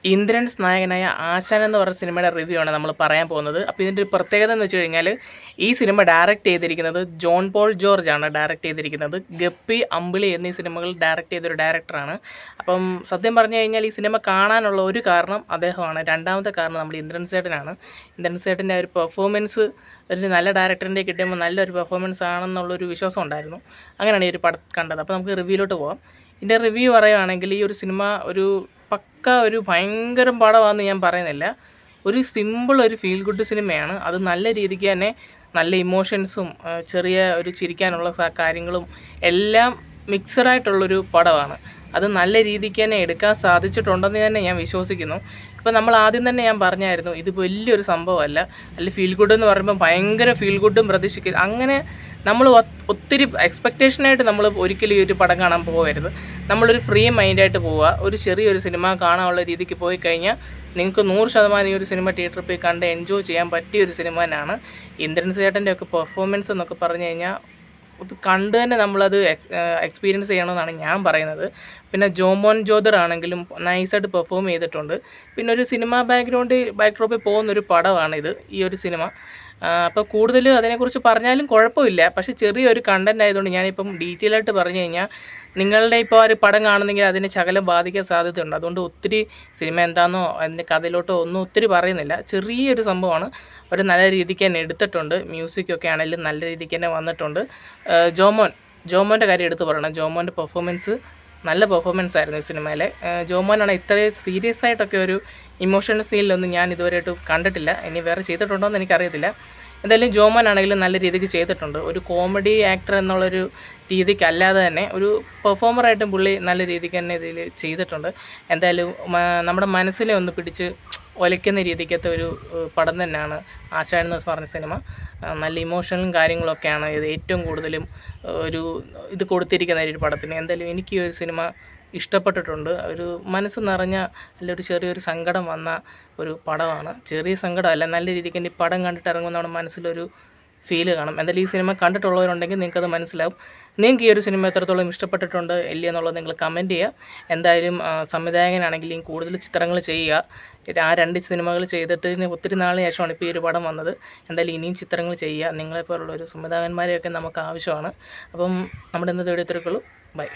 ഇന്ദ്രൻസ് നായകനായ ആശാൻ എന്ന് പറഞ്ഞ സിനിമയുടെ റിവ്യൂ ആണ് നമ്മൾ പറയാൻ പോകുന്നത്. അപ്പോൾ ഇതിൻ്റെ ഒരു പ്രത്യേകത എന്ന് വെച്ച് കഴിഞ്ഞാൽ ഈ സിനിമ ഡയറക്റ്റ് ചെയ്തിരിക്കുന്നത് ജോൺ പോൾ ജോർജ് ആണ് ഡയറക്റ്റ് ചെയ്തിരിക്കുന്നത്. ഗപ്പി, അമ്പിളി എന്നീ സിനിമകൾ ഡയറക്റ്റ് ചെയ്തൊരു ഡയറക്ടറാണ്. അപ്പം സത്യം പറഞ്ഞു കഴിഞ്ഞാൽ ഈ സിനിമ കാണാനുള്ള ഒരു കാരണം അദ്ദേഹമാണ്. രണ്ടാമത്തെ കാരണം നമ്മുടെ ഇന്ദ്രൻസ് ചേട്ടനാണ്. ഇന്ദ്രൻസ് ചേട്ടൻ്റെ ഒരു പെർഫോമൻസ് ഒരു നല്ല ഡയറക്ടറിൻ്റെ കിട്ടുമ്പോൾ നല്ലൊരു പെർഫോമൻസ് ആണെന്നുള്ളൊരു വിശ്വാസം ഉണ്ടായിരുന്നു. അങ്ങനെയാണ് ഈ ഒരു പടം കണ്ടത്. അപ്പോൾ നമുക്ക് റിവ്യൂയിലോട്ട് പോകാം. ഇതിൻ്റെ റിവ്യൂ പറയുകയാണെങ്കിൽ ഈ ഒരു സിനിമ ഒരു പക്ക ഒരു ഭയങ്കര പടമാണെന്ന് ഞാൻ പറയുന്നില്ല. ഒരു സിമ്പിൾ ഒരു ഫീൽ ഗുഡ് സിനിമയാണ്. അത് നല്ല രീതിക്ക് തന്നെ നല്ല ഇമോഷൻസും ചെറിയ ഒരു ചിരിക്കാനുള്ള കാര്യങ്ങളും എല്ലാം മിക്സഡായിട്ടുള്ളൊരു പടമാണ്. അത് നല്ല രീതിക്ക് തന്നെ എടുക്കാൻ സാധിച്ചിട്ടുണ്ടെന്ന് തന്നെ ഞാൻ വിശ്വസിക്കുന്നു. ഇപ്പോൾ നമ്മൾ ആദ്യം തന്നെ ഞാൻ പറഞ്ഞായിരുന്നു ഇത് വലിയൊരു സംഭവമല്ല, അല്ല ഫീൽ ഗുഡ് എന്ന് പറയുമ്പോൾ ഭയങ്കര ഫീൽ ഗുഡും പ്രതീക്ഷിക്കുക അങ്ങനെ നമ്മൾ ഒത്തിരി എക്സ്പെക്റ്റേഷനായിട്ട് നമ്മൾ ഒരിക്കലും ഈ ഒരു പടം കാണാൻ പോകരുത്. നമ്മളൊരു ഫ്രീ മൈൻഡായിട്ട് പോവുക. ഒരു ചെറിയൊരു സിനിമ കാണാനുള്ള രീതിക്ക് പോയി കഴിഞ്ഞാൽ നിങ്ങൾക്ക് 100% ഈ ഒരു സിനിമ തിയേറ്ററിൽ പോയി കണ്ട് എൻജോയ് ചെയ്യാൻ പറ്റിയ ഒരു സിനിമ തന്നെയാണ്. ഇന്ദ്രൻസ് ചേട്ടൻ്റെ ഒക്കെ പെർഫോമൻസ് എന്നൊക്കെ പറഞ്ഞു കഴിഞ്ഞാൽ ഇത് കണ്ട് തന്നെ നമ്മളത് എക്സ്പീരിയൻസ് ചെയ്യണമെന്നാണ് ഞാൻ പറയുന്നത്. പിന്നെ ജോമോൻ ജോദർ ആണെങ്കിലും നൈസായിട്ട് പെർഫോം ചെയ്തിട്ടുണ്ട്. പിന്നെ ഒരു സിനിമ ബാക്ക്ഡ്രോപ്പിൽ പോകുന്നൊരു പടമാണിത് ഈ ഒരു സിനിമ. അപ്പോൾ കൂടുതൽ അതിനെക്കുറിച്ച് പറഞ്ഞാലും കുഴപ്പമില്ല. പക്ഷേ ചെറിയൊരു കണ്ടൻറ് ആയതുകൊണ്ട് ഞാനിപ്പം ഡീറ്റെയിൽ ആയിട്ട് പറഞ്ഞു കഴിഞ്ഞാൽ നിങ്ങളുടെ ഇപ്പോൾ ഒരു പടം കാണുന്നെങ്കിൽ അതിനെ ശകലം ബാധിക്കാൻ സാധ്യതയുണ്ട്. അതുകൊണ്ട് ഒത്തിരി സിനിമ എന്താണെന്നോ അതിൻ്റെ കഥയിലോട്ടോ ഒന്നും ഒത്തിരി പറയുന്നില്ല. ചെറിയൊരു സംഭവമാണ്. ഒരു നല്ല രീതിക്ക് തന്നെ എടുത്തിട്ടുണ്ട്. മ്യൂസിക്കൊക്കെ ആണെങ്കിലും നല്ല രീതിക്ക് തന്നെ വന്നിട്ടുണ്ട്. ജോമോൻ്റെ കാര്യം എടുത്ത് പറയണം. ജോമോൻ്റെ പെർഫോമൻസ് നല്ല പെർഫോമൻസ് ആയിരുന്നു ഈ സിനിമയിലെ. ജോമോനാണ് ഇത്രയും സീരിയസ് ആയിട്ടൊക്കെ ഒരു ഇമോഷണൽ സീനിലൊന്നും ഞാൻ ഇതുവരെയായിട്ട് കണ്ടിട്ടില്ല. ഇനി വേറെ ചെയ്തിട്ടുണ്ടോ എന്ന് എനിക്കറിയത്തില്ല. എന്തായാലും ജോമോനാണെങ്കിലും നല്ല രീതിക്ക് ചെയ്തിട്ടുണ്ട്. ഒരു കോമഡി ആക്ടർ എന്നുള്ളൊരു രീതിക്കല്ലാതെ തന്നെ ഒരു പെർഫോമറായിട്ടും പുള്ളി നല്ല രീതിക്ക് തന്നെ ഇതിൽ ചെയ്തിട്ടുണ്ട്. എന്തായാലും നമ്മുടെ മനസ്സിനെ ഒന്ന് പിടിച്ച് ഒലയ്ക്കുന്ന രീതിക്കത്തെ ഒരു പടം തന്നെയാണ് ആശാൻ എന്ന് പറഞ്ഞ സിനിമ. നല്ല ഇമോഷണലും കാര്യങ്ങളൊക്കെയാണ് ഇത് ഏറ്റവും കൂടുതലും ഒരു ഇത് കൊടുത്തിരിക്കുന്ന ഒരു പടത്തിന്. എന്തായാലും എനിക്ക് ഈ ഒരു സിനിമ ഇഷ്ടപ്പെട്ടിട്ടുണ്ട്. ഒരു മനസ്സ് നിറഞ്ഞ ഒരു ചെറിയൊരു സങ്കടം വന്ന ഒരു പടമാണ്. ചെറിയ സങ്കടമല്ല, നല്ല രീതിക്ക് തന്നെ ഈ പടം കണ്ടിട്ട് ഇറങ്ങുമ്പോൾ നമ്മുടെ മനസ്സിലൊരു ഫീല് കാണും. എന്തായാലും ഈ സിനിമ കണ്ടിട്ടുള്ളവരുണ്ടെങ്കിൽ നിങ്ങൾക്കത് മനസ്സിലാവും. നിങ്ങൾക്ക് ഈ ഒരു സിനിമ എത്രത്തോളം ഇഷ്ടപ്പെട്ടിട്ടുണ്ട് ഇല്ല എന്നുള്ളത് നിങ്ങൾ കമൻറ്റ് ചെയ്യുക. എന്തായാലും സംവിധായകനാണെങ്കിലും കൂടുതൽ ചിത്രങ്ങൾ ചെയ്യുക. ആ 2 സിനിമകൾ ചെയ്തിട്ട് ഒത്തിരി നാളിന് ശേഷമാണ് ഇപ്പോൾ ഈ ഒരു പടം വന്നത്. എന്തായാലും ഇനിയും ചിത്രങ്ങൾ ചെയ്യുക. നിങ്ങളെപ്പോലുള്ളൊരു സംവിധായകന്മാരെയൊക്കെ നമുക്ക് ആവശ്യമാണ്. അപ്പം നമ്മുടെ ഇന്നത്തെ വീഡിയോ ഇത്രയൊക്കെ ഉള്ളൂ. ബൈ.